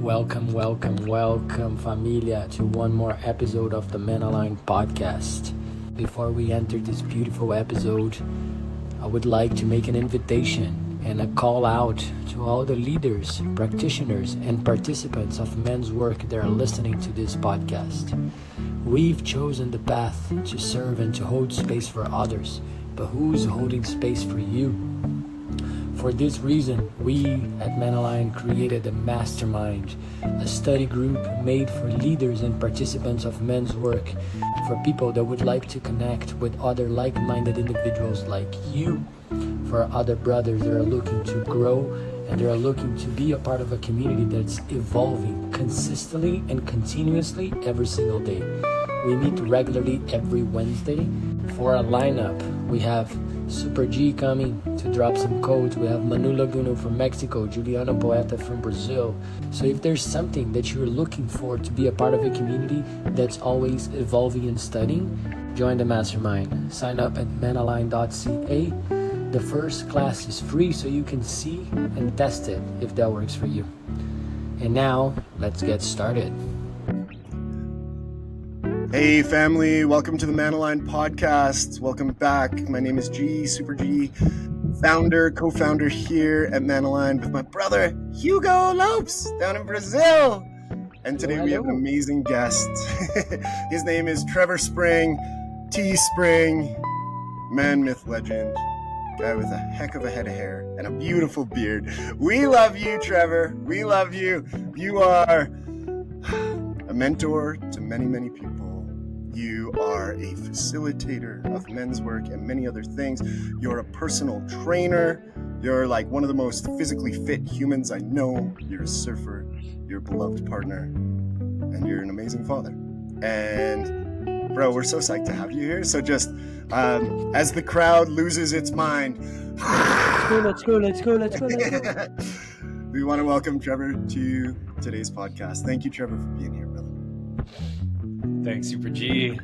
Welcome, Familia, to one more episode of the Men Aligned podcast. Before we enter this beautiful episode, I would like to make an invitation and a call out to all the leaders, practitioners, and participants of men's work that are listening to this podcast. We've chosen the path to serve and to hold space for others, but who's holding space for you? For this reason, we at Men Aligned created a mastermind, a study group made for leaders and participants of men's work, for people that would like to connect with other like-minded individuals like you, for other brothers that are looking to grow and they are looking to be a part of a community that's evolving consistently and continuously every single day. We meet regularly every Wednesday. For a lineup, we have Super G coming to drop some codes. We have Manu Laguno from Mexico, Juliana Poeta from Brazil. So if there's something that you're looking for to be a part of a community that's always evolving and studying, join the mastermind. Sign up at menalign.ca. The first class is free, so you can see and test it if that works for you. And now, let's get started. Hey family, welcome to the Man Aligned podcast. Welcome back. My name is G, Super G, co-founder here at Man Aligned with my brother Hugo Lopes down in Brazil. And today we have an amazing guest. His name is Trevor Spring, T Spring, man, myth, legend, guy with a heck of a head of hair and a beautiful beard. We love you, Trevor. We love you. You are a mentor to many, many people. You are a facilitator of men's work and many other things. You're a personal trainer. You're like one of the most physically fit humans I know. You're a surfer. You're a beloved partner. And you're an amazing father. And bro, we're so psyched to have you here. So just as the crowd loses its mind. Let's go. We want to welcome Trevor to today's podcast. Thank you, Trevor, for being here, brother. Thanks, Super G,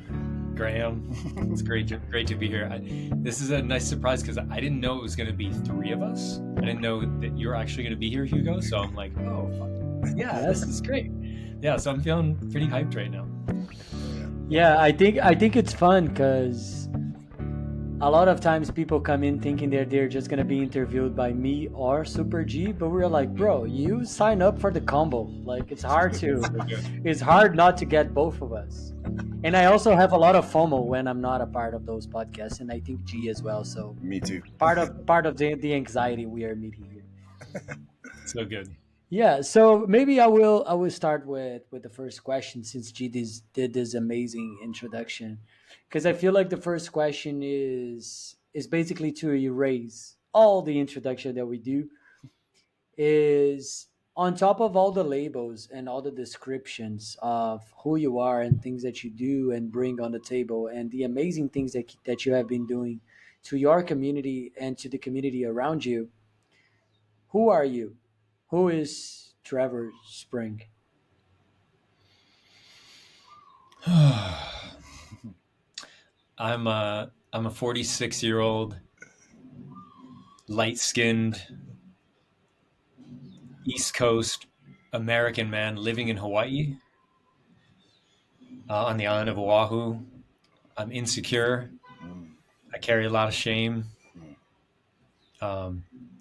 Graham. It's great to be here. This is a nice surprise because I didn't know it was going to be three of us. I didn't know that you're actually going to be here, Hugo. So I'm like, oh, fuck. Yeah, this is great. Yeah, so I'm feeling pretty hyped right now. Yeah, I think it's fun because a lot of times people come in thinking they're just gonna be interviewed by me or Super G, but we're like, bro, you sign up for the combo. Like it's hard not to get both of us. And I also have a lot of FOMO when I'm not a part of those podcasts, and I think G as well. So me too. Part of the anxiety we are meeting here. So good. Yeah, so maybe I will start with the first question since G did this amazing introduction, because I feel like the first question is basically to erase all the introduction that we do, is on top of all the labels and all the descriptions of who you are and things that you do and bring on the table and the amazing things that you have been doing to your community and to the community around you. Who are you? Who is Trevor Spring? I'm a 46-year-old, light-skinned, East Coast American man living in Hawaii, on the island of Oahu. I'm insecure. I carry a lot of shame.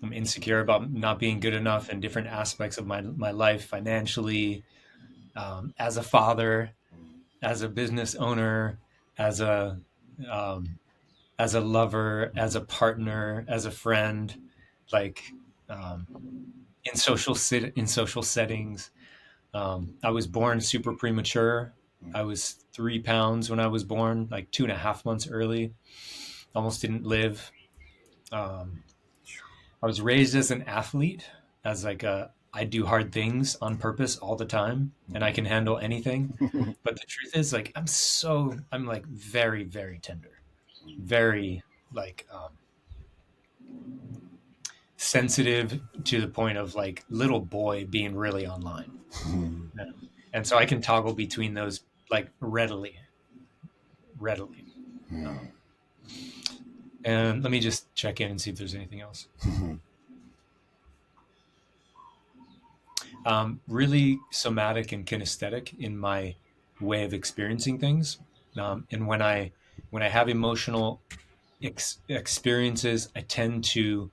I'm insecure about not being good enough in different aspects of my life, financially, as a father, as a business owner, as a lover, as a partner, as a friend, like in social settings. I was born super premature. I was 3 pounds when I was born, like 2.5 months early. Almost didn't live. I was raised as an athlete, as like I do hard things on purpose all the time, and I can handle anything. But the truth is, like, I'm like very, very tender, very like sensitive to the point of like little boy being really online. And so I can toggle between those like readily. And let me just check in and see if there's anything else. Really somatic and kinesthetic in my way of experiencing things. And when I have emotional experiences, I tend to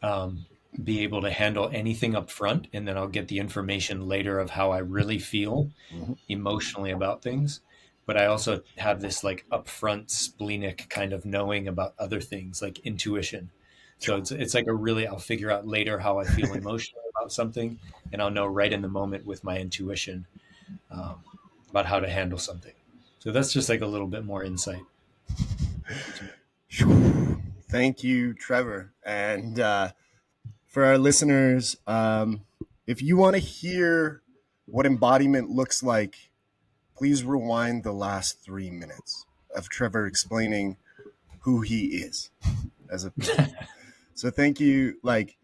um, be able to handle anything up front, and then I'll get the information later of how I really feel Mhm. emotionally about things. But I also have this like upfront splenic kind of knowing about other things, like intuition. So it's like a really, I'll figure out later how I feel emotionally about something, and I'll know right in the moment with my intuition um, about how to handle something. So that's just like a little bit more insight. Thank you, Trevor. And for our listeners, if you want to hear what embodiment looks like, please rewind the last 3 minutes of Trevor explaining who he is as a person. So thank you. Like,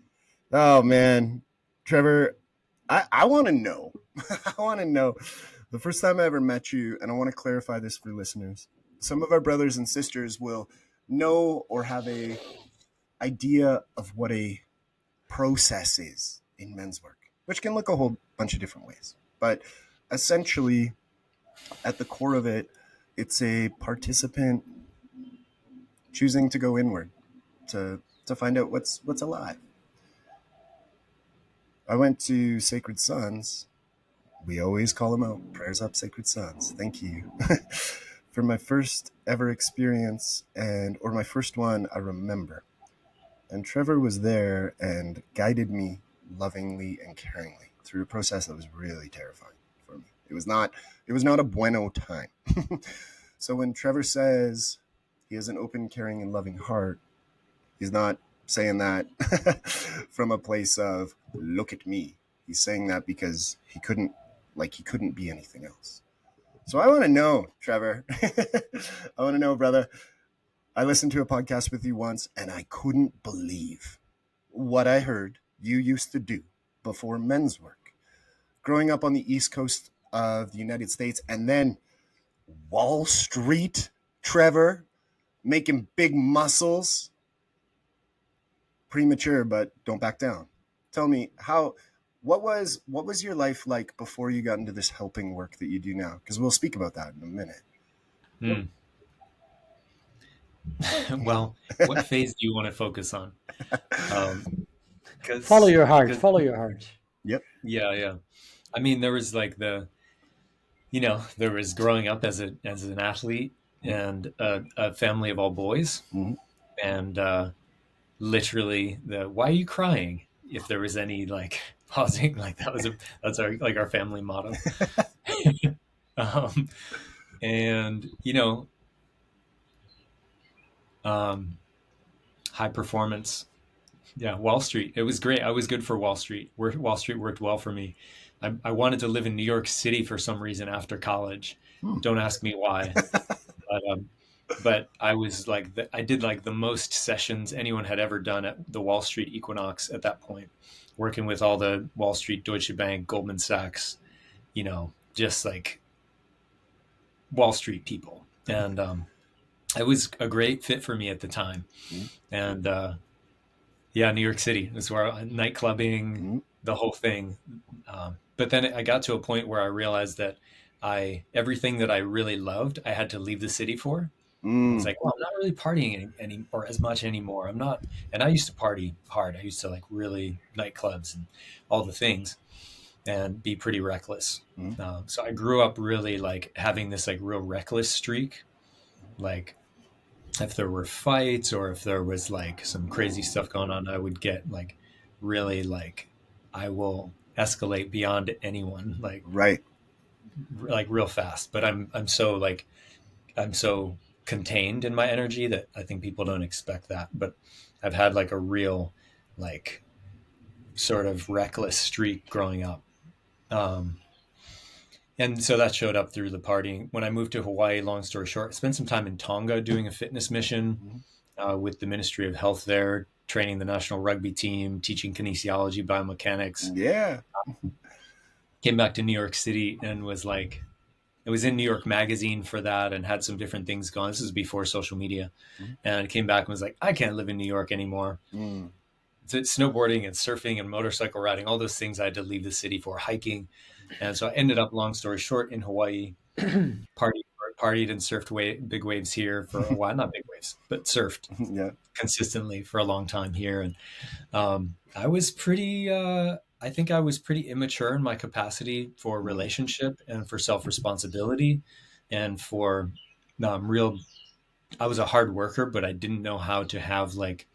oh man, Trevor, I want to know. I want to know the first time I ever met you, and I want to clarify this for listeners. Some of our brothers and sisters will know or have a idea of what a process is in men's work, which can look a whole bunch of different ways. But essentially, at the core of it, it's a participant choosing to go inward to find out what's alive. I went to Sacred Sons. We always call them out. Prayers up, Sacred Sons. Thank you. For my first ever experience, or my first one I remember. And Trevor was there and guided me lovingly and caringly through a process that was really terrifying for me. It was not a bueno time. So when Trevor says he has an open, caring, and loving heart, he's not saying that from a place of look at me. He's saying that because he couldn't be anything else. So I want to know, Trevor. I want to know, brother. I listened to a podcast with you once and I couldn't believe what I heard you used to do before men's work. Growing up on the East Coast of the United States, and then Wall Street, Trevor, making big muscles. Premature, but don't back down. Tell me what was your life like before you got into this helping work that you do now? Because we'll speak about that in a minute. Mm. Well, what phase do you want to focus on? Follow your heart. Follow your heart. Yep. Yeah. I mean, there was like there was growing up as an athlete and a family of all boys, Mm-hmm. and literally why are you crying? If there was any like pausing, like that's our family motto. um, and high performance. Yeah, Wall Street. It was great. I was good for Wall Street. Wall Street worked well for me. I wanted to live in New York City for some reason after college. Don't ask me why. But I was like, I did like the most sessions anyone had ever done at the Wall Street Equinox at that point, working with all the Wall Street, Deutsche Bank, Goldman Sachs, just like Wall Street people. And it was a great fit for me at the time. And yeah, New York City is where night clubbing, the whole thing. But then I got to a point where I realized that everything that I really loved, I had to leave the city for. It's like, well, I'm not really partying any or as much anymore. I'm not, and I used to party hard. I used to like really nightclubs and all the things, and be pretty reckless. So I grew up really like having this like real reckless streak. Like if there were fights or if there was like some crazy stuff going on, I would get like really like I will escalate beyond anyone Right. like real fast. But I'm so contained in my energy that I think people don't expect that. But I've had like a real, like, sort of reckless streak growing up. And so that showed up through the partying. When I moved to Hawaii, long story short, I spent some time in Tonga doing a fitness mission with the Ministry of Health there, training the national rugby team, teaching kinesiology, biomechanics. Yeah. Came back to New York City and was like, it was in New York Magazine for that and had some different things going. This is before social media. And I came back and was like, I can't live in New York anymore. snowboarding and surfing and motorcycle riding, all those things I had to leave the city for, hiking. And so I ended up, long story short, in Hawaii, partied and surfed big waves here for a while, not big waves, but surfed Yeah. consistently for a long time here. And I was pretty, I think I was pretty immature in my capacity for relationship and for self-responsibility and for real. I was a hard worker, but I didn't know how to have like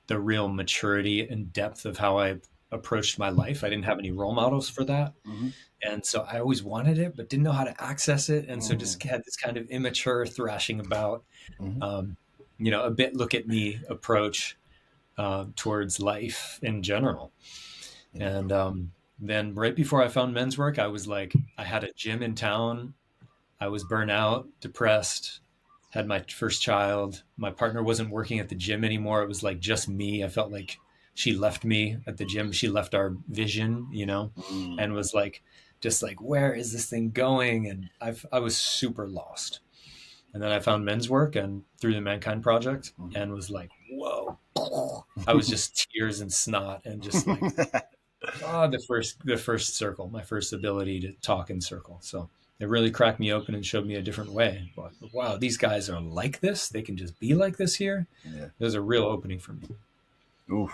the real maturity and depth of how I approached my life. I didn't have any role models for that. Mhm. And so I always wanted it, but didn't know how to access it. And so just had this kind of immature thrashing about, Mhm. a bit look at me approach towards life in general. And then right before I found men's work, I was like, I had a gym in town. I was burnt out, depressed, had my first child. My partner wasn't working at the gym anymore. It was like just me. I felt like she left me at the gym. She left our vision, and was like, just like, where is this thing going? And I was super lost. And then I found men's work and through the Mankind Project and was like, whoa. I was just tears and snot and just like, the first circle, my first ability to talk in circle. So it really cracked me open and showed me a different way. Like, wow, these guys are like this. They can just be like this here. Yeah. It was a real opening for me. Oof.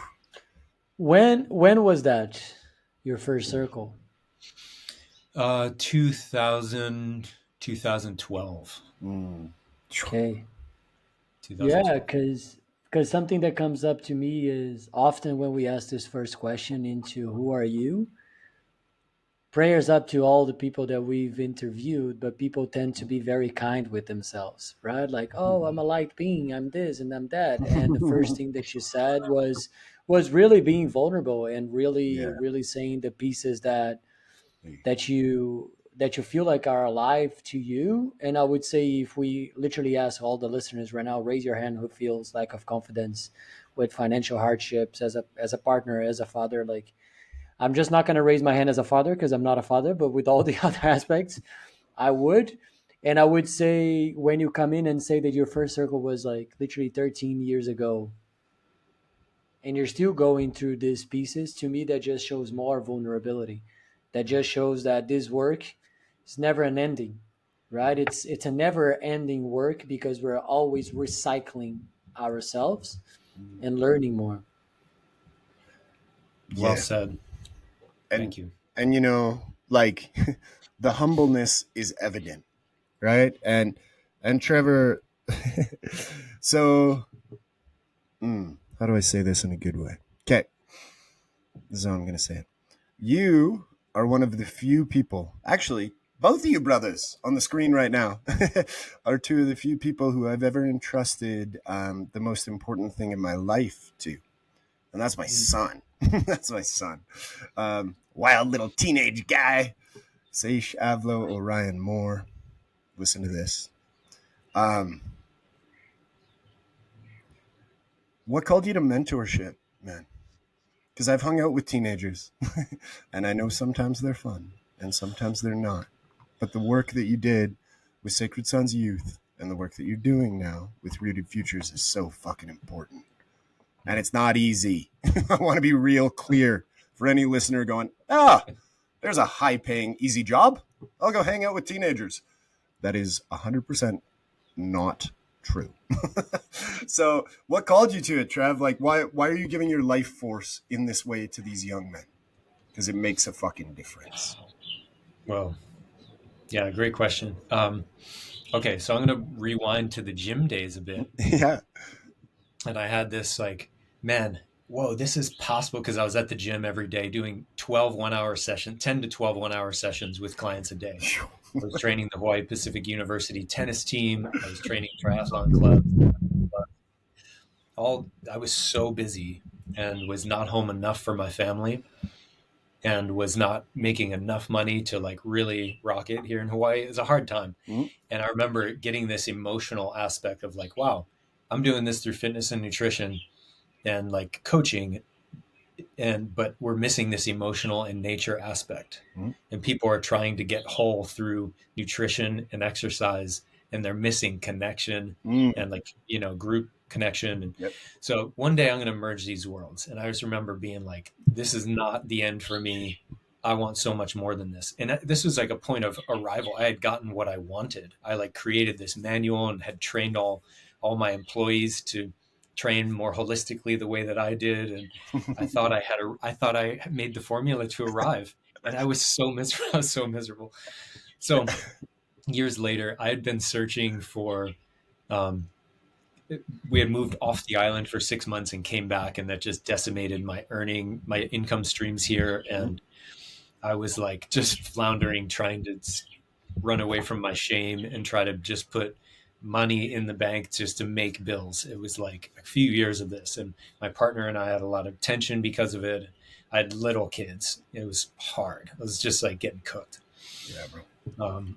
When was that? Your first circle? 2012. Okay. 2012. Yeah, because something that comes up to me is often when we ask this first question into who are you, prayers up to all the people that we've interviewed, but people tend to be very kind with themselves, right? Like, oh, I'm a light being, I'm this and I'm that. And the first thing that she said was really being vulnerable and really, really saying the pieces that you feel like are alive to you. And I would say if we literally ask all the listeners right now, raise your hand who feels lack of confidence with financial hardships as a partner, as a father. Like, I'm just not going to raise my hand as a father because I'm not a father, but with all the other aspects, I would. And I would say when you come in and say that your first circle was like literally 13 years ago, and you're still going through these pieces, to me, that just shows more vulnerability. That just shows that this work is never an ending, right? It's a never ending work because we're always recycling ourselves and learning more. Well said. Thank you. And like the humbleness is evident, right? And Trevor, so how do I say this in a good way? Okay, this is how I'm going to say it. You are one of the few people, actually, both of you brothers on the screen right now are two of the few people who I've ever entrusted the most important thing in my life to. And that's my son. That's my son. Wild little teenage guy. Saish Avlo Orion Moore. Listen to this. What called you to mentorship, man? Because I've hung out with teenagers, and I know sometimes they're fun, and sometimes they're not. But the work that you did with Sacred Sons Youth and the work that you're doing now with Rooted Futures is so fucking important. And it's not easy. I want to be real clear for any listener going, there's a high-paying, easy job. I'll go hang out with teenagers. That is 100% not true. So what called you to it, Trev? Like, why are you giving your life force in this way to these young men? Because it makes a fucking difference. Well, yeah, great question. Okay, so I'm going to rewind to the gym days a bit. Yeah. And I had this like, man, whoa, this is possible because I was at the gym every day doing 12 1-hour sessions, 10 to 12 1-hour sessions with clients a day. I was training the Hawaii Pacific University tennis team. I was training triathlon clubs. I was so busy and was not home enough for my family and was not making enough money to like really rock it here in Hawaii. It was a hard time. Mm-hmm. And I remember getting this emotional aspect of like, wow, I'm doing this through fitness and nutrition and like coaching, but we're missing this emotional and nature aspect. And people are trying to get whole through nutrition and exercise, and they're missing connection and like, group connection. And Yep. so one day I'm going to merge these worlds. And I just remember being like, this is not the end for me. I want so much more than this. And this was like a point of arrival. I had gotten what I wanted. I like created this manual and had trained all my employees to train more holistically the way that I did. And I thought I made the formula to arrive. And I was so miserable. I was so miserable. So years later, I had been searching for, we had moved off the island for 6 months and came back, and that just decimated my income streams here. And I was like just floundering, trying to run away from my shame and try to just put money in the bank just to make bills. It was like a few years of this, and my partner and I had a lot of tension because of it. I had little kids. It was hard. I was just like getting cooked. Yeah, bro.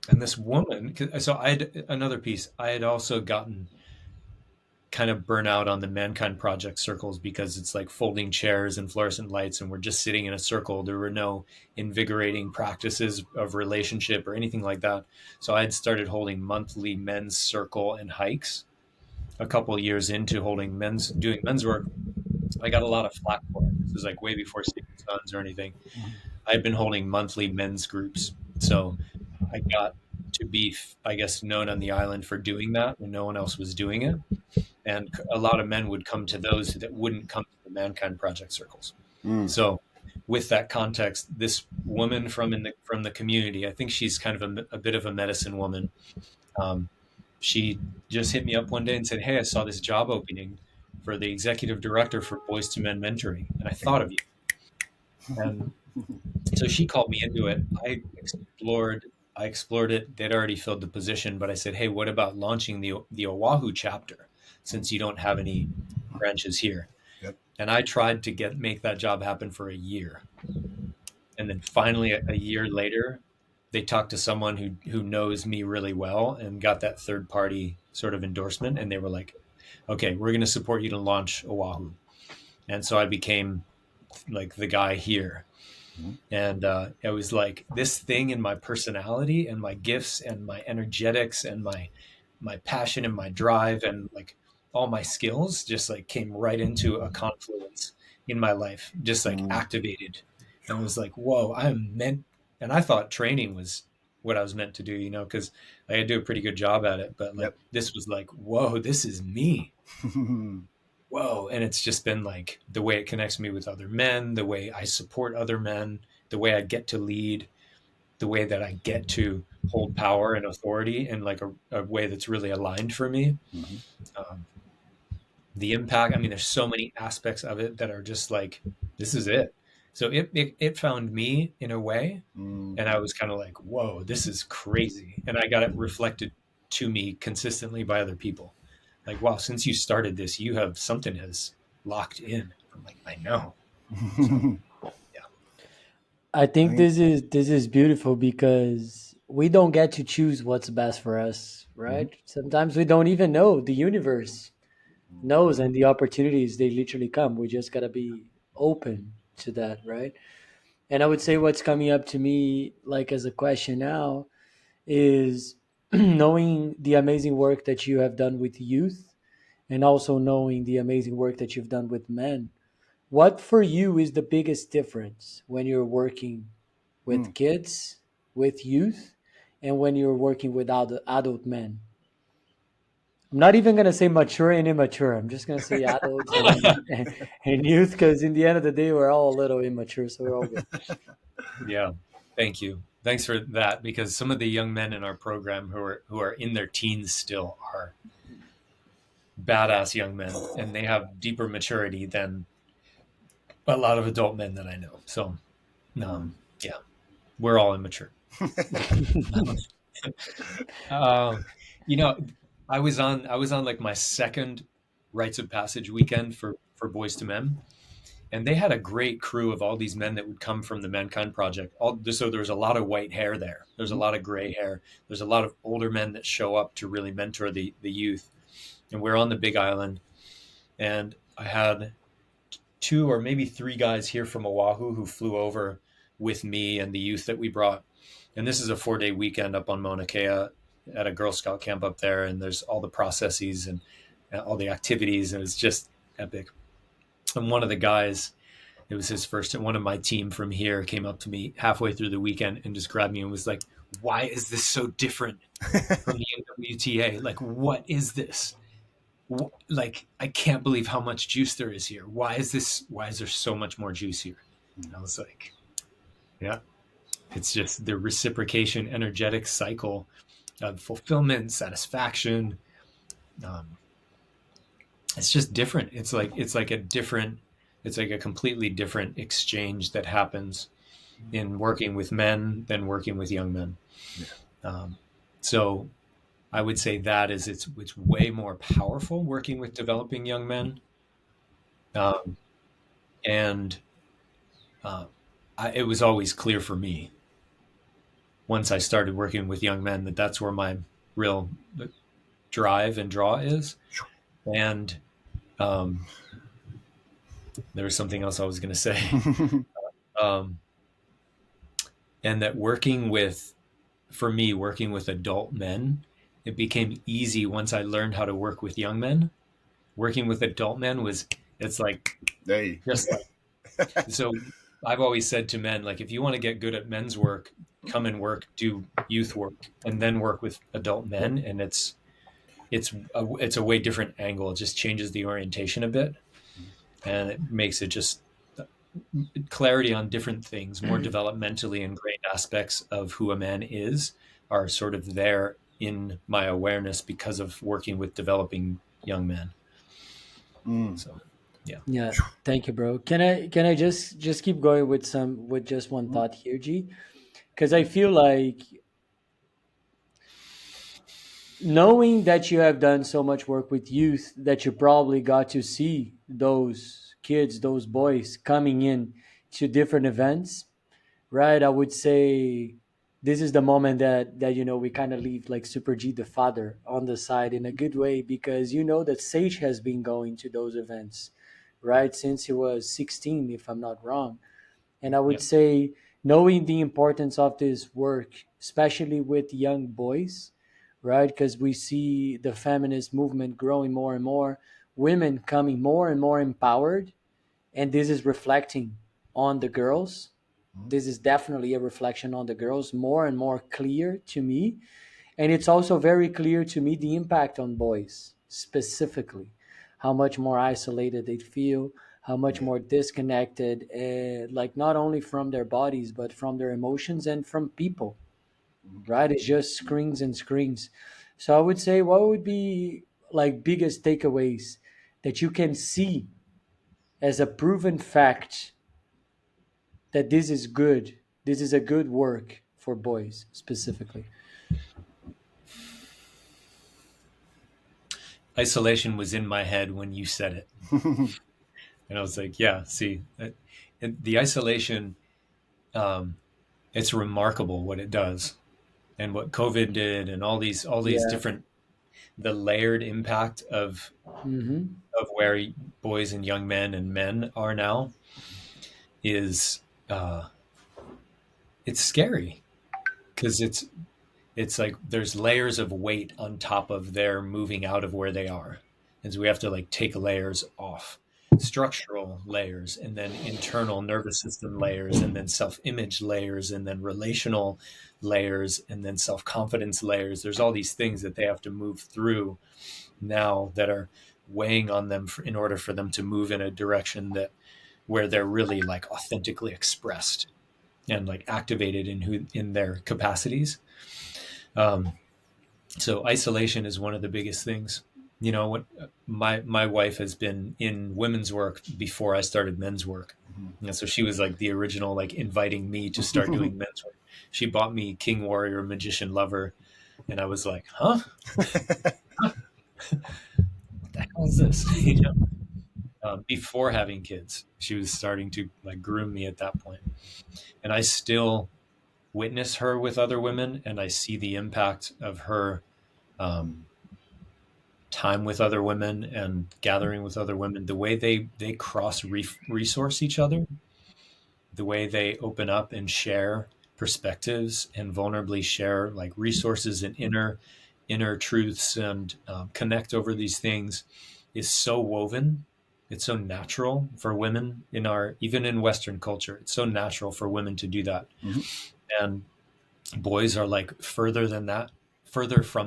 And this woman, so I had another piece. I had also gotten kind of burnout on the Mankind Project circles because it's like folding chairs and fluorescent lights, and we're just sitting in a circle. There were no invigorating practices of relationship or anything like that. So I had started holding monthly men's circle and hikes. A couple of years into doing men's work, I got a lot of flack for it. This was like way before Stephen Sons or anything. I had been holding monthly men's groups. So I got to be, I guess, known on the island for doing that when no one else was doing it. And a lot of men would come to those that wouldn't come to the Mankind Project circles. So with that context, this woman from the community, I think she's kind of a bit of a medicine woman. She just hit me up one day and said, "Hey, I saw this job opening for the executive director for Boys to Men Mentoring, and I thought of you." And so she called me into it. I explored it. They'd already filled the position, but I said, "Hey, what about launching the Oahu chapter, since you don't have any branches here?" Yep. And I tried to make that job happen for a year. And then finally a year later, they talked to someone who knows me really well and got that third party sort of endorsement. And they were like, "Okay, we're going to support you to launch Oahu." And so I became like the guy here. And it was like this thing in my personality and my gifts and my energetics and my passion and my drive and like all my skills just like came right into a confluence in my life, just like activated. And I was like, whoa, I'm meant. And I thought training was what I was meant to do, because I do a pretty good job at it. But like This was like, whoa, this is me. Whoa. And it's just been like the way it connects me with other men, the way I support other men, the way I get to lead, the way that I get to hold power and authority in like a way that's really aligned for me. The impact, I mean, there's so many aspects of it that are just like, this is it. So it found me in a way. And I was kind of like, whoa, this is crazy. And I got it reflected to me consistently by other people. Like, wow, since you started this, something has locked in. I'm like, I know. So, yeah. I think this is beautiful because we don't get to choose what's best for us, right? Sometimes we don't even know. The universe knows, and the opportunities, they literally come. We just gotta be open to that, right? And I would say what's coming up to me like as a question now is knowing the amazing work that you have done with youth and also knowing the amazing work that you've done with men. What for you is the biggest difference when you're working with kids, with youth, and when you're working with adult men? I'm not even going to say mature and immature. I'm just going to say adults and youth, because in the end of the day, we're all a little immature, so we're all good. Yeah. Thank you. Thanks for that, because some of the young men in our program who are in their teens still are badass young men, and they have deeper maturity than a lot of adult men that I know. So, yeah, we're all immature. I was on like my second rites of passage weekend for Boys to Men, and they had a great crew of all these men that would come from the Mankind Project. So there's a lot of white hair there. There's a lot of gray hair. There's a lot of older men that show up to really mentor the youth. And we're on the Big Island, and I had 2 or maybe 3 guys here from Oahu who flew over with me and the youth that we brought. And this is a 4-day weekend up on Mauna Kea. at a Girl Scout camp up there, and there's all the processes and all the activities, and it's just epic. And one of the guys, it was his first, one of my team from here came up to me halfway through the weekend and just grabbed me and was like, "Why is this so different from the NWTA? Like, what is this? Like, I can't believe how much juice there is here. Why is there so much more juice here?" And I was like, yeah, it's just the reciprocation, energetic cycle of fulfillment, satisfaction. It's just different. It's like a completely different exchange that happens in working with men than working with young men. Yeah. So I would say that is it's way more powerful working with developing young men. It was always clear for me once I started working with young men that that's where my real drive and draw is. And there was something else I was going to say. And that working with adult men, it became easy once I learned how to work with young men. Working with adult men it's like, hey. Just like, so I've always said to men, like, if you want to get good at men's work, come and do youth work, and then work with adult men. And it's a way different angle. It just changes the orientation a bit, and it makes it just clarity on different things, more developmentally ingrained aspects of who a man is are sort of there in my awareness because of working with developing young men. So yeah, thank you, bro. Can I just keep going with just one thought here, G? Because I feel like knowing that you have done so much work with youth, that you probably got to see those kids, those boys coming in to different events, right? I would say this is the moment that we kind of leave like Super G the father on the side in a good way, because that Sage has been going to those events, right, since he was 16, if I'm not wrong. And I would say knowing the importance of this work, especially with young boys, right? Because we see the feminist movement growing more and more, women coming more and more empowered, and this is reflecting on the girls. This is definitely a reflection on the girls, more and more clear to me. And it's also very clear to me the impact on boys specifically, how much more isolated they feel, how much more disconnected, like not only from their bodies, but from their emotions and from people, right? It's just screens and screens. So I would say, what would be like biggest takeaways that you can see as a proven fact that this is good? This is a good work for boys specifically. isolation was in my head when you said it. And I was like, yeah, see, the isolation, it's remarkable what it does and what COVID did, and all these different, the layered impact of where boys and young men and men are now is, it's scary, because it's like there's layers of weight on top of their moving out of where they are. And so we have to like take layers off, structural layers, and then internal nervous system layers, and then self-image layers, and then relational layers, and then self-confidence layers. There's all these things that they have to move through now that are weighing on them in order for them to move in a direction where they're really like authentically expressed and like activated in their capacities. So isolation is one of the biggest things. What my wife has been in women's work before I started men's work. And so she was like the original, like inviting me to start doing men's work. She bought me King Warrior Magician Lover, and I was like, huh? What the hell is this? Before having kids, she was starting to like groom me at that point. And I still witness her with other women, and I see the impact of her time with other women and gathering with other women, the way they cross resource each other, the way they open up and share perspectives and vulnerably share like resources and inner truths and connect over these things is so woven. It's so natural for women even in Western culture. It's so natural for women to do that. Mm-hmm. And boys are like further from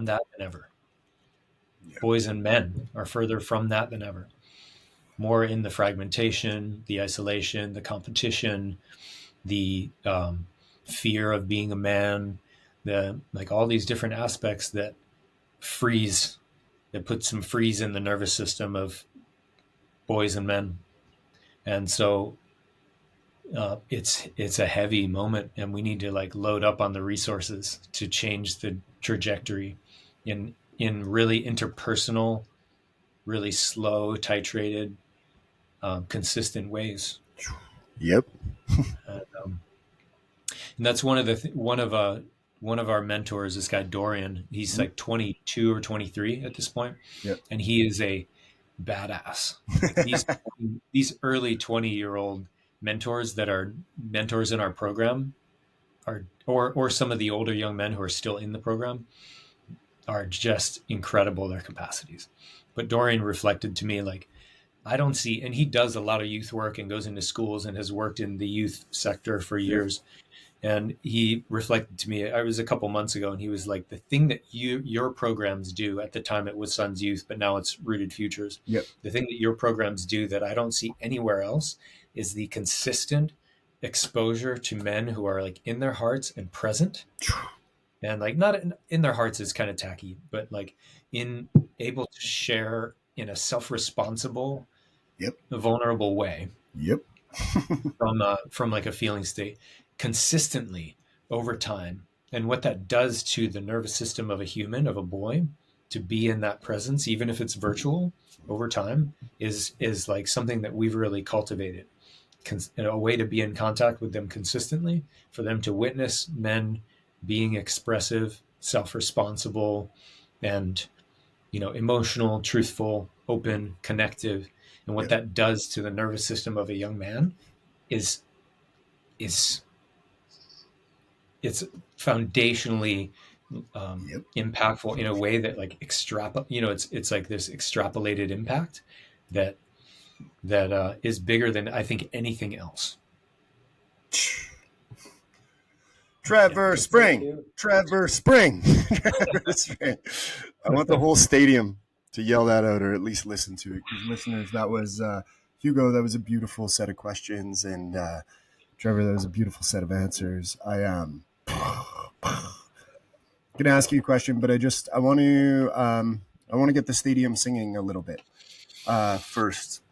that than ever. Yeah. Boys and men are further from that than ever. More in the fragmentation, the isolation, the competition, the fear of being a man, like all these different aspects that put some freeze in the nervous system of boys and men. And so it's a heavy moment, and we need to like load up on the resources to change the trajectory in really interpersonal, really slow, titrated, consistent ways. Yep. And that's one of our mentors, this guy Dorian. He's like 22 or 23 at this point. Yep. And he is a badass. Like these early 20-year-old mentors that are mentors in our program or some of the older young men who are still in the program are just incredible, their capacities. But Dorian reflected to me, like, I don't see, and he does a lot of youth work and goes into schools and has worked in the youth sector for years. And he reflected to me, I was a couple months ago, and he was like, the thing that your programs do, at the time it was Sons Youth, but now it's Rooted Futures. Yep. The thing that your programs do that I don't see anywhere else is the consistent exposure to men who are like in their hearts and present. And like not in their hearts is kind of tacky, but like able to share in a self-responsible, vulnerable way. Yep. from like a feeling state consistently over time. And what that does to the nervous system of a human, of a boy, to be in that presence, even if it's virtual over time, is like something that we've really cultivated. A way to be in contact with them consistently, for them to witness men being expressive, self-responsible, and emotional, truthful, open, connective. And what that does to the nervous system of a young man is it's foundationally impactful in a way that like it's like this extrapolated impact that is bigger than I think anything else. Trevor Spring. Trevor Spring. I want the whole stadium to yell that out, or at least listen to it. Because listeners, that was Hugo. That was a beautiful set of questions, and Trevor, that was a beautiful set of answers. I am gonna ask you a question, but I want to get the stadium singing a little bit first.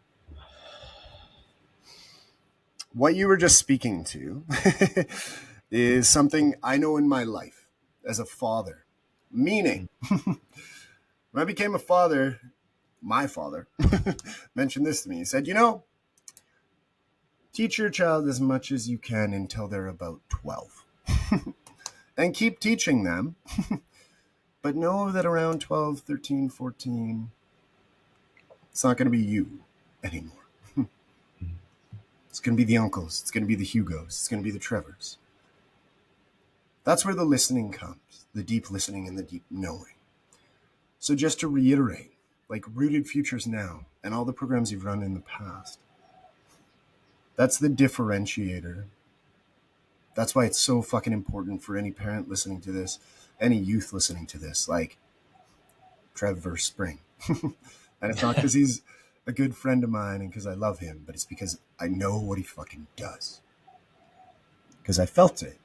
What you were just speaking to is something I know in my life as a father. Meaning, when I became a father, my father mentioned this to me. He said, teach your child as much as you can until they're about 12. And keep teaching them. But know that around 12, 13, 14, it's not going to be you anymore. It's going to be the uncles. It's going to be the Hugos. It's going to be the Trevors. That's where the listening comes, the deep listening and the deep knowing. So just to reiterate, like Rooted Futures now and all the programs you've run in the past, that's the differentiator. That's why it's so fucking important for any parent listening to this, any youth listening to this, like Trevor Spring. And it's not because he's a good friend of mine and because I love him, but it's because I know what he fucking does. Because I felt it.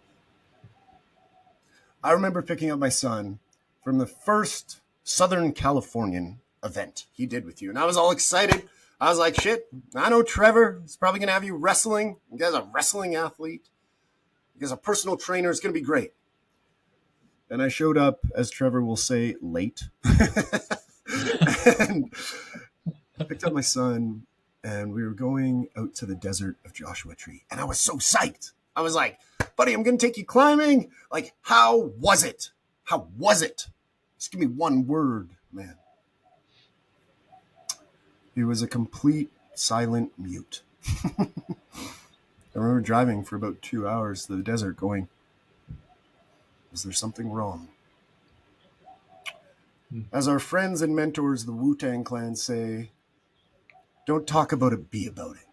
I remember picking up my son from the first Southern Californian event he did with you. And I was all excited. I was like, shit, I know Trevor is probably going to have you wrestling. You guys are a wrestling athlete. You guys are a personal trainer. It's going to be great. And I showed up, as Trevor will say, late. And I picked up my son, and we were going out to the desert of Joshua Tree. And I was so psyched. I was like, buddy, I'm going to take you climbing. Like, how was it? How was it? Just give me one word, man. He was a complete silent mute. I remember driving for about 2 hours to the desert going, Is there something wrong? Hmm. As our friends and mentors, the Wu-Tang Clan, say, don't talk about it, be about it.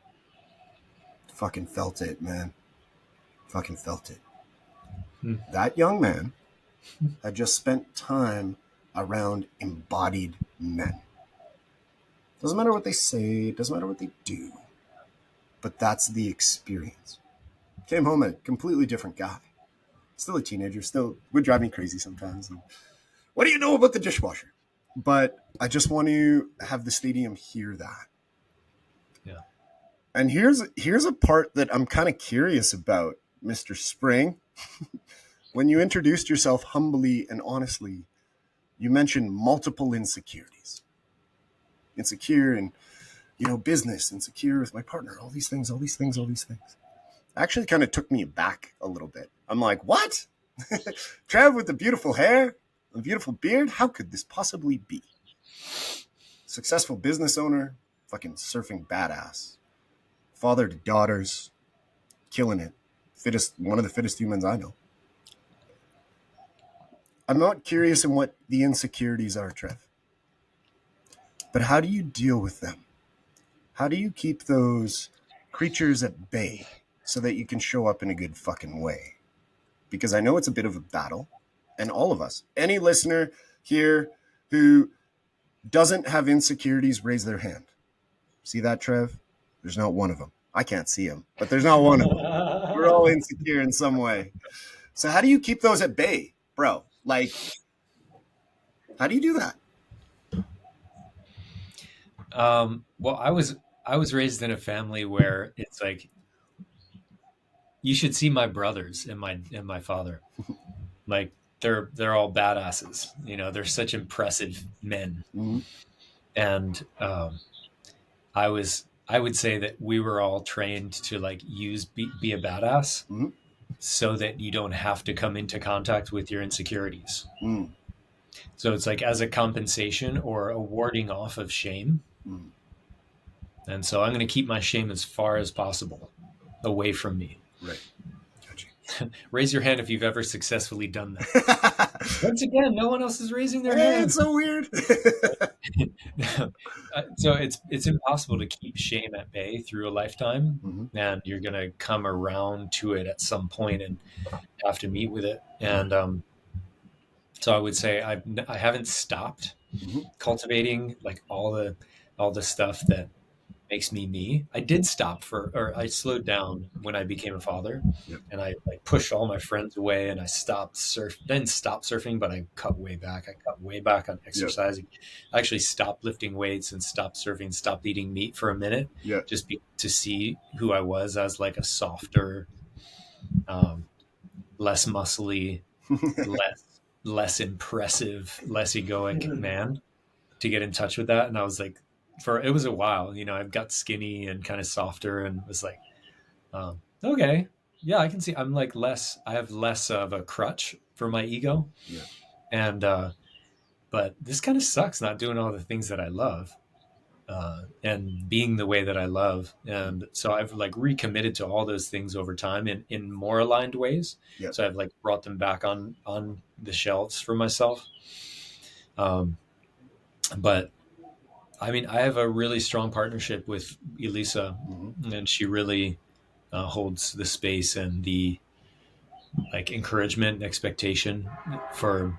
Fucking felt it, man. Fucking felt it. Hmm. That young man had just spent time around embodied men. Doesn't matter what they say, doesn't matter what they do, but that's the experience. Came home a completely different guy. Still a teenager, still would drive me crazy sometimes. And, what do you know about the dishwasher? But I just want to have the stadium hear that. Yeah. And here's a part that I'm kind of curious about, Mr. Spring. When you introduced yourself humbly and honestly, you mentioned multiple insecurities. Insecure in, business, insecure with my partner, all these things. Actually kind of took me back a little bit. I'm like, what? Trev with the beautiful hair, the beautiful beard? How could this possibly be? Successful business owner, fucking surfing badass. Father to daughters, killing it. One of the fittest humans I know. I'm not curious in what the insecurities are, Trev. But how do you deal with them? How do you keep those creatures at bay so that you can show up in a good fucking way? Because I know it's a bit of a battle, and all of us, any listener here who doesn't have insecurities, raise their hand. See that, Trev? There's not one of them. I can't see them, but there's not one of them. We're all insecure in some way. So how do you keep those at bay, bro? Like, how do you do that? Well, I was raised in a family where it's like, you should see my brothers and my father. Like, they're all badasses. They're such impressive men. Mm-hmm. And I would say that we were all trained to like be a badass, Mm-hmm. so that you don't have to come into contact with your insecurities. Mm. So it's like as a compensation or a warding off of shame. Mm. And so I'm going to keep my shame as far as possible away from me. Right. Gotcha. Raise your hand if you've ever successfully done that. Once again, no one else is raising their hand. It's so weird. So it's impossible to keep shame at bay through a lifetime, Mm-hmm. and you're going to come around to it at some point and have to meet with it. And so I would say I haven't stopped Mm-hmm. cultivating like all the stuff that makes me. I did or I slowed down when I became a father. Yep. And I like pushed all my friends away, and I stopped surfing, but I cut way back. I cut way back on exercising. Yep. I actually stopped lifting weights and stopped surfing, stopped eating meat for a minute, Yep. just to see who I was as like a softer, less muscly, less impressive, less egoic man, to get in touch with that. And I was like, it was a while, I've got skinny and kind of softer, and was like, okay, yeah, I can see I have less of a crutch for my ego. Yeah. And, but this kind of sucks not doing all the things that I love, and being the way that I love. And so I've like recommitted to all those things over time in more aligned ways. Yep. So I've like brought them back on the shelves for myself. But I mean, I have a really strong partnership with Elisa, Mm-hmm. and she really holds the space and the like encouragement and expectation for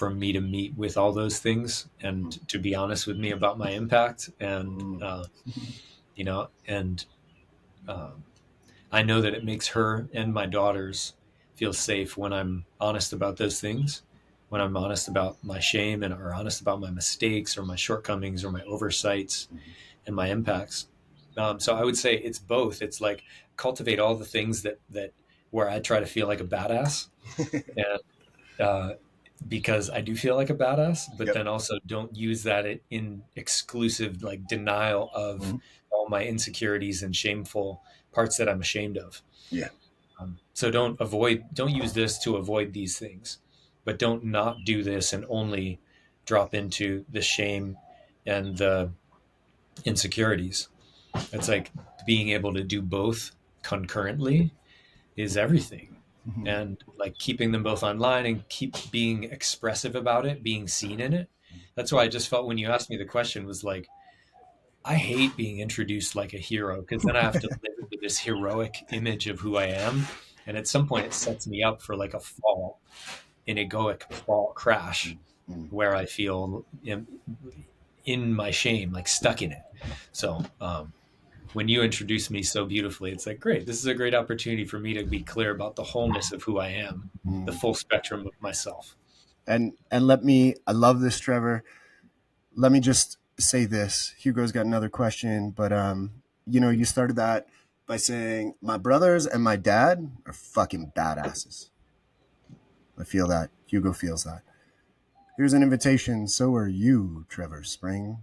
me to meet with all those things, and to be honest with me about my impact. And and I know that it makes her and my daughters feel safe when I'm honest about those things, when I'm honest about my shame or honest about my mistakes or my shortcomings or my oversights and my impacts. So I would say it's both. It's like cultivate all the things that where I try to feel like a badass, and because I do feel like a badass, but Yep. then also don't use that in exclusive like denial of all my insecurities and shameful parts that I'm ashamed of. Yeah. So don't use this to avoid these things, but don't not do this and only drop into the shame and the insecurities. It's like being able to do both concurrently is everything. and like keeping them both online and keep being expressive about it, being seen in it. That's why I just felt when you asked me the question was like, I hate being introduced like a hero because then I have to live with this heroic image of who I am. And at some point, it sets me up for like a fall, an egoic fall crash where I feel in my shame, like stuck in it. So, when you introduce me so beautifully, it's like, great, this is a great opportunity for me to be clear about the wholeness of who I am, the full spectrum of myself. And I love this, Trevor. Let me just say this. Hugo's got another question, but you started that by saying my brothers and my dad are fucking badasses. I feel that. Hugo feels that. Here's an invitation. So are you, Trevor Spring.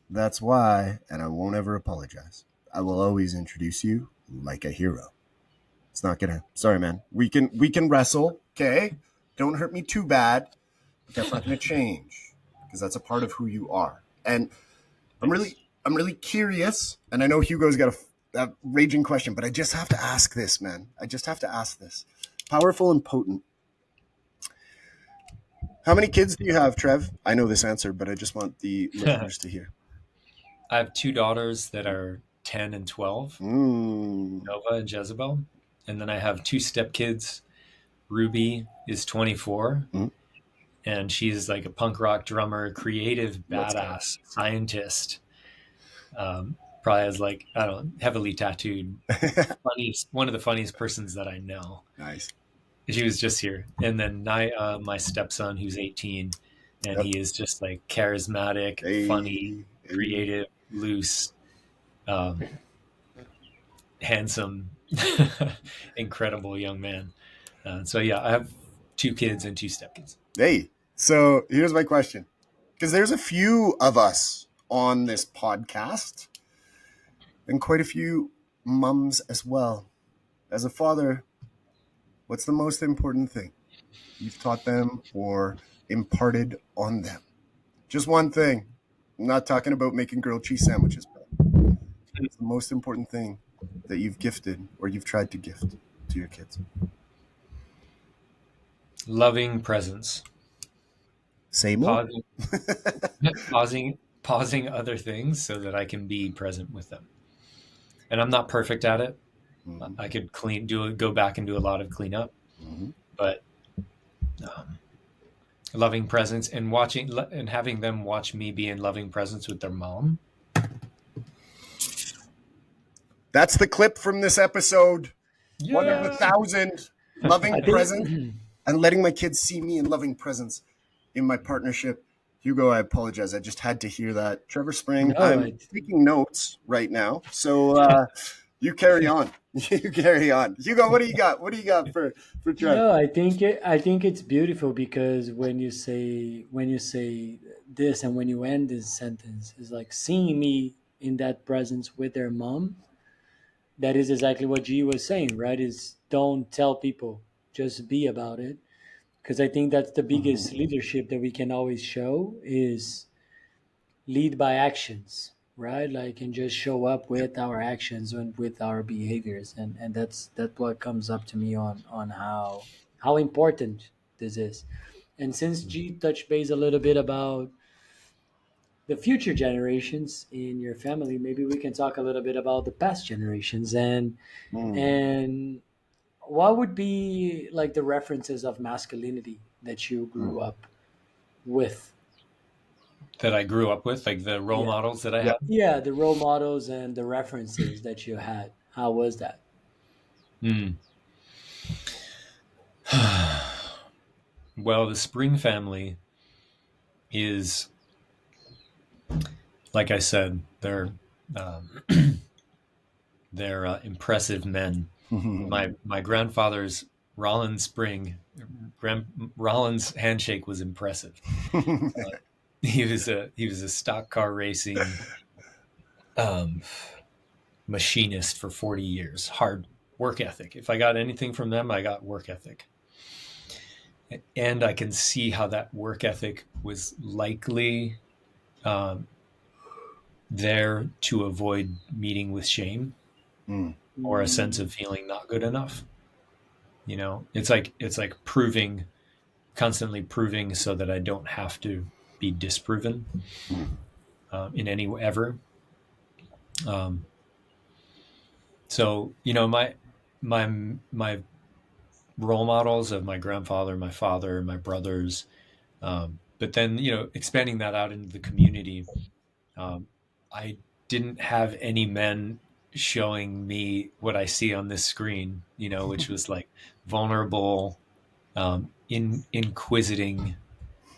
That's why, and I won't ever apologize. I will always introduce you like a hero. It's not gonna. Sorry, man. We can wrestle. Okay, don't hurt me too bad. But that's not gonna change because that's a part of who you are. And I'm really curious. And I know Hugo's got a raging question, but I just have to ask this, man. I just have to ask this. Powerful and potent. How many kids do you have, Trev? I know this answer, but I just want the listeners to hear. I have two daughters that are 10 and 12, Nova and Jezebel. And then I have two stepkids. Ruby is 24, and she's like a punk rock drummer, creative, badass, scientist. Probably has like, I don't know, heavily tattooed, one of the funniest persons that I know. Nice. She was just here. And then my stepson, who's 18, and he is just like charismatic, funny, creative, loose, handsome, incredible young man. So yeah, I have two kids and two stepkids. Hey, so here's my question. Because there's a few of us on this podcast and quite a few mums as well. As a father, what's the most important thing you've taught them or imparted on them? Just one thing. I'm not talking about making grilled cheese sandwiches, but it's the most important thing that you've gifted or you've tried to gift to your kids. Loving presence. Say more. Pausing other things so that I can be present with them. And I'm not perfect at it. I could go back and do a lot of cleanup, but loving presence and watching and having them watch me be in loving presence with their mom. That's the clip from this episode. Yeah. 1 of 1,000. Loving presence and letting my kids see me in loving presence in my partnership. Hugo, I apologize. I just had to hear that. Trevor Spring, I'm taking notes right now. So you carry on. You carry on. Hugo, what do you got? What do you got for Trevor? No, I think it's beautiful because when you say this and when you end this sentence, is like seeing me in that presence with their mom. That is exactly what G was saying, right? Is don't tell people, just be about it. Because I think that's the biggest leadership that we can always show is lead by actions, right? Like, and just show up with our actions and with our behaviors. And that's what comes up to me on how important this is. And since G touched base a little bit about the future generations in your family, maybe we can talk a little bit about the past generations and what would be like the references of masculinity that you grew up with? That I grew up with, like the role models that I had. Yeah, the role models and the references that you had. How was that? Well, the Spring family is, like I said, they're impressive men. My grandfather's Rollins Spring, Rollins handshake was impressive. He was a stock car racing machinist for 40 years. Hard work ethic. If I got anything from them, I got work ethic. And I can see how that work ethic was likely there to avoid meeting with shame or a sense of feeling not good enough. You know, it's like constantly proving so that I don't have to be disproven in any way ever. Um, so, you know, my role models of my grandfather, my father, my brothers, but then, you know, expanding that out into the community, I didn't have any men showing me what I see on this screen, you know, which was like vulnerable, inquisiting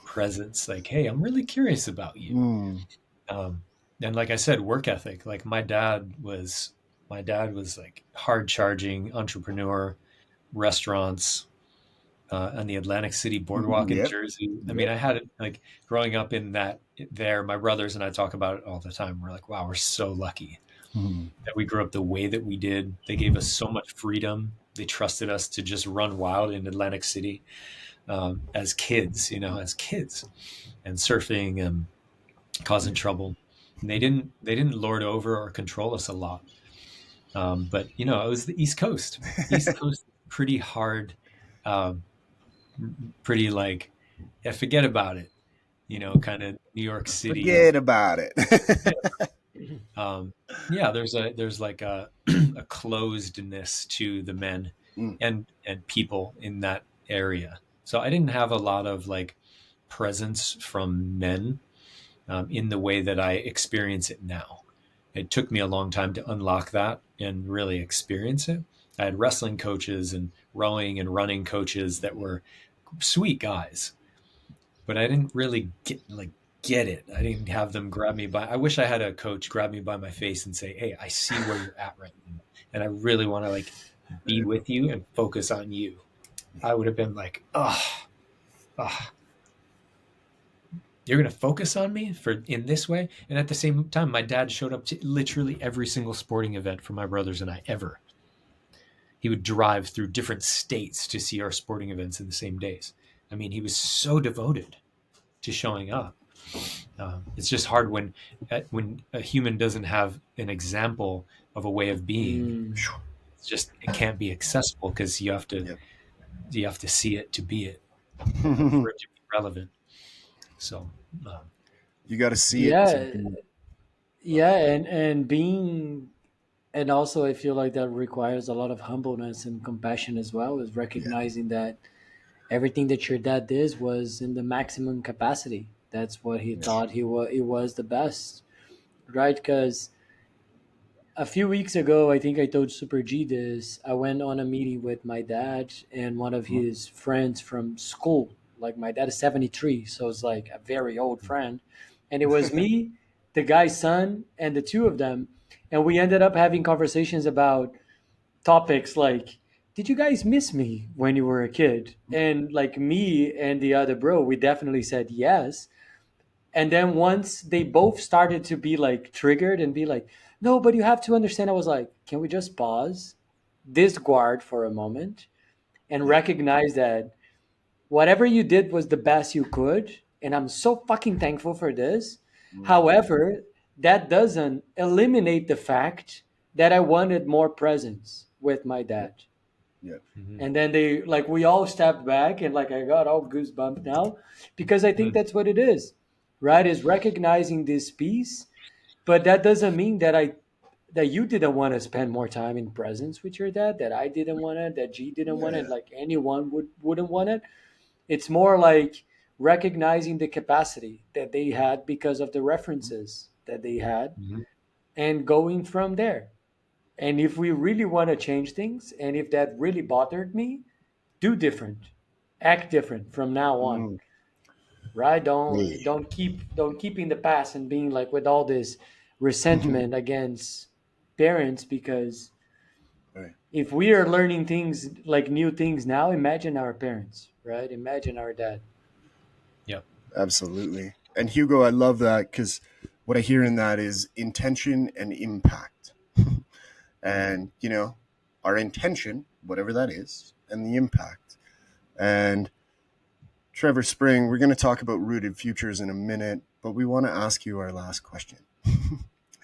presence. Like, hey, I'm really curious about you. Mm. Um, and like I said, work ethic. Like my dad was like hard charging entrepreneur, restaurants, on the Atlantic City boardwalk in Yep. Jersey. I mean, Yep. I had it like growing up in that there, my brothers and I talk about it all the time. We're like, wow, we're so lucky Mm. that we grew up the way that we did. They gave us so much freedom. They trusted us to just run wild in Atlantic City as kids, you know, as kids, and surfing and causing trouble. And they didn't lord over or control us a lot. But you know, it was the East Coast. East Coast, pretty hard, um, pretty like, yeah, forget about it. You know, kind of New York City. Forget about it. Um, yeah, there's like a a closedness to the men Mm. and people in that area. So I didn't have a lot of like presence from men in the way that I experience it now. It took me a long time to unlock that and really experience it. I had wrestling coaches and rowing and running coaches that were sweet guys, but I didn't really get it. I didn't have them grab me by. I wish I had a coach grab me by my face and say, "Hey, I see where you're at right now, and I really want to like be with you and focus on you." I would have been like, "Oh, oh, you're gonna focus on me for in this way." And at the same time, my dad showed up to literally every single sporting event for my brothers and I ever. He would drive through different states to see our sporting events in the same days. I mean, he was so devoted to showing up. It's just hard when a human doesn't have an example of a way of being. Mm. It's just it can't be accessible because Yep. you have to see it to be it for it to be relevant. So um, You got to see it to Yeah, be. yeah, and being, and also I feel like that requires a lot of humbleness and compassion as well, is Yeah. recognizing that everything that your dad did was in the maximum capacity. That's what he Yeah. thought it was the best, right? Because a few weeks ago, I think I told Super G this. I went on a meeting with my dad and one of Mhm. his friends from school. Like my dad is 73, so it's like a very old friend. And it was me, the guy's son, and the two of them. And we ended up having conversations about topics like, did you guys miss me when you were a kid? And like me and the other bro, we definitely said yes. And then once they both started to be like triggered and be like, no, but you have to understand, I was like, can we just pause this guard for a moment and Yeah. recognize that whatever you did was the best you could, and I'm so fucking thankful for this. Mm. However, that doesn't eliminate the fact that I wanted more presence with my Yep. dad. Yep. mhm, And then they like we all stepped back, and like I got all goosebumps now because I think mhm, that's what it is, right? Is recognizing this piece, but that doesn't mean that you didn't want to spend more time in presence with your dad, that I didn't want it, that G didn't want it, Yeah. like anyone wouldn't want it. It's more like recognizing the capacity that they had because of the references that they had mhm, and going from there. And if we really want to change things, and if that really bothered me, do different, act different from now on, Mm. right? Hey. Don't keep in the past and being like with all this resentment against parents, because Right. if we are learning things like new things now, imagine our parents, right? Imagine our dad. yeah, Absolutely. And Hugo, I love that because what I hear in that is intention and impact. And, our intention, whatever that is, and the impact. And Trevor Spring, we're going to talk about rooted futures in a minute, but we want to ask you our last question.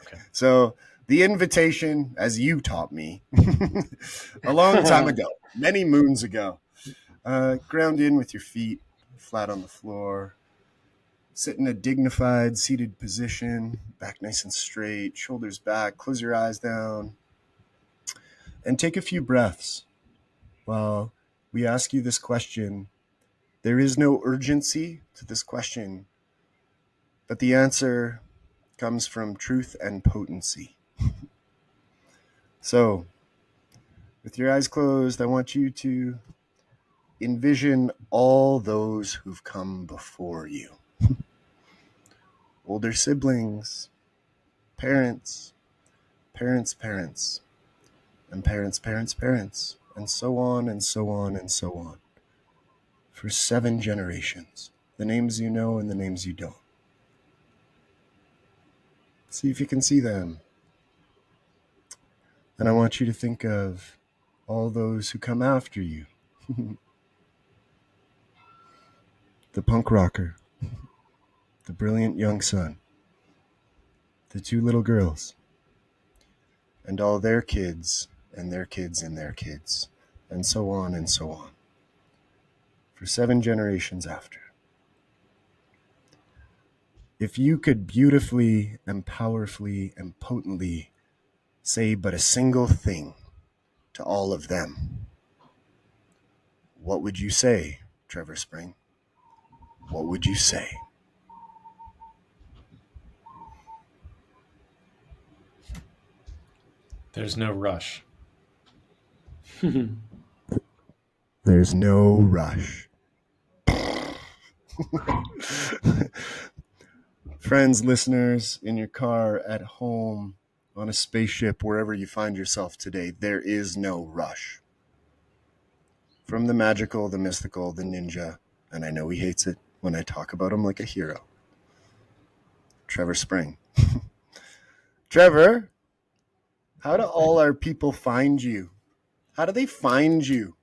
okay. So, The invitation, as you taught me a long time ago, many moons ago. Ground in with your feet flat on the floor. Sit in a dignified seated position, back nice and straight, shoulders back, close your eyes down, and take a few breaths while we ask you this question. There is no urgency to this question, but the answer comes from truth and potency. So, with your eyes closed, I want you to envision all those who've come before you. Older siblings, parents, parents' parents, and parents' parents' parents, and so on and so on and so on. For 7 generations. The names you know and the names you don't. See if you can see them. And I want you to think of all those who come after you. The punk rocker, the brilliant young son, the 2 little girls, and all their kids and their kids and their kids, and so on and so on. For 7 generations after. If you could beautifully and powerfully and potently say but a single thing to all of them, what would you say, Trevor Spring? What would you say? There's no rush. There's no rush. Friends, listeners, in your car, at home, on a spaceship, wherever you find yourself today, there is no rush. From the magical, the mystical, the ninja, and I know he hates it when I talk about him like a hero, Trevor Spring. Trevor, how do all our people find you? How do they find you?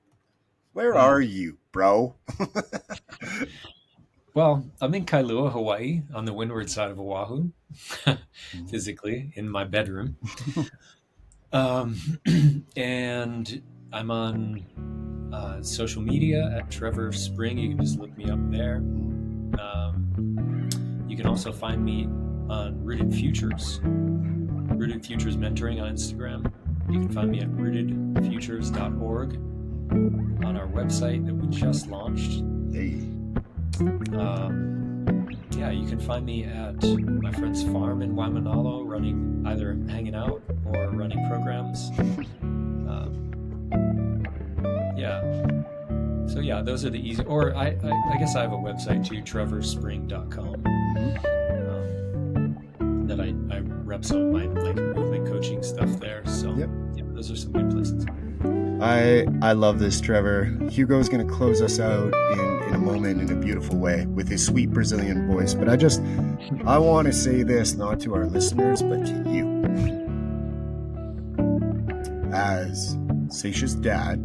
Where are you, bro? Well, I'm in Kailua, Hawaii, on the windward side of Oahu, physically in my bedroom. And I'm on social media at Trevor Spring. You can just look me up there. You can also find me on Rooted Futures Mentoring on Instagram. You can find me at rootedfutures.org on our website that we just launched. Hey. Yeah, you can find me at my friend's farm in Waimanalo, either hanging out or running programs. So yeah, those are the easy. Or I guess I have a website too, trevorspring.com. That I rep some of my movement coaching stuff there. So yep. Yeah, those are some good places. I love this, Trevor. Hugo's going to close us out in a moment in a beautiful way with his sweet Brazilian voice. But I want to say this not to our listeners, but to you. As Seisha's dad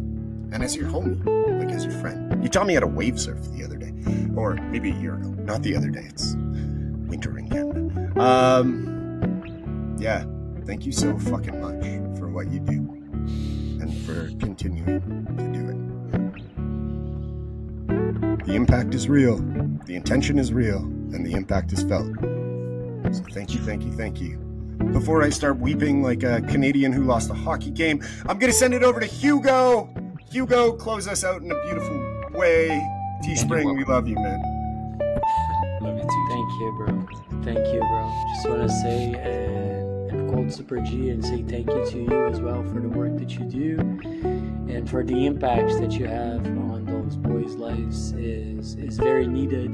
and as your homie, like as your friend. You taught me how to wave surf the other day. Or maybe a year ago. Not the other day. It's winter in Canada. Yeah, thank you so fucking much for what you do. And for continuing to do it. The impact is real, the intention is real, and the impact is felt. So thank you, thank you, thank you. Before I start weeping like a Canadian who lost a hockey game, I'm going to send it over to Hugo. Hugo, close us out in a beautiful way. T-Spring, we love you, man. Love you too. Thank you, bro. Thank you, bro. Just want to say and quote Super G and say thank you to you as well for the work that you do and for the impacts that you have on those boys' lives is very needed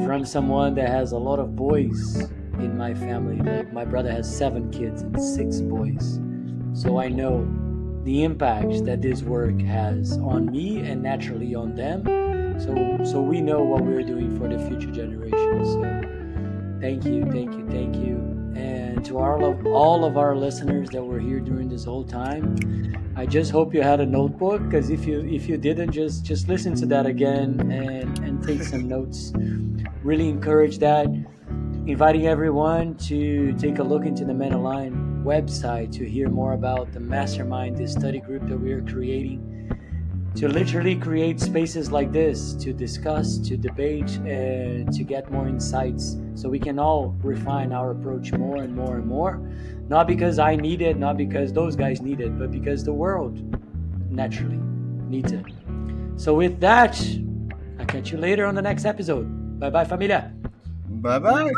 from someone that has a lot of boys in my family. Like my brother has 7 kids and 6 boys. So I know the impact that this work has on me and naturally on them. So we know what we're doing for the future generations. So thank you. And to all of our listeners that were here during this whole time, I just hope you had a notebook, because if you didn't, just listen to that again and take some notes. Really encourage that. Inviting everyone to take a look into the Men Aligned website to hear more about the mastermind, this study group that we are creating, to literally create spaces like this to discuss, to debate, and to get more insights so we can all refine our approach more and more and more. Not because I need it, not because those guys need it, but because the world naturally needs it. So with that, I'll catch you later on the next episode. Bye bye, Familia. Bye bye.